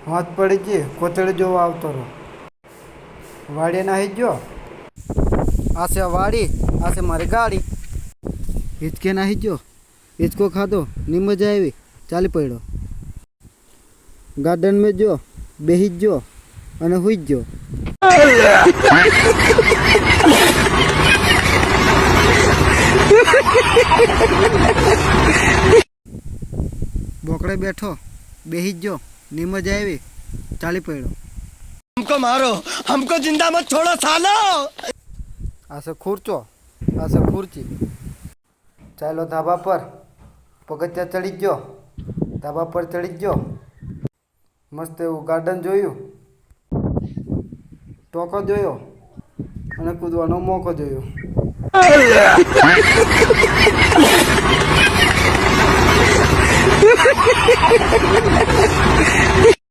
હાથ પડી ગઈ કોથળી જોવા આવતો રહો. વાડીએ નાહી ગયો. આ છે વાડી, આ છે મારી ગાડી. હિચકે નાહી ગયો, હિચકો ખાધો, ની મજા આવી, ચાલી પડ્યો. ગાર્ડન મેં જો બેહી ગયો અને હુઈ ગયો. બોકડે બેઠો, બેહી ગયો, ની મજા આવી, ચાલી પડ્યો. हमको मारो, हमको जिंदा मत छोड़ो सालो. આ છે ખુરચો, આ છે ખુરચી. ચાલો ધાબા પર, પગથિયા ચડી ગયો, ધાબા પર ચડી ગયો. મસ્ત એવું ગાર્ડન જોયું, ટોકો જોયો અને કૂદવાનો મોકો જોયો.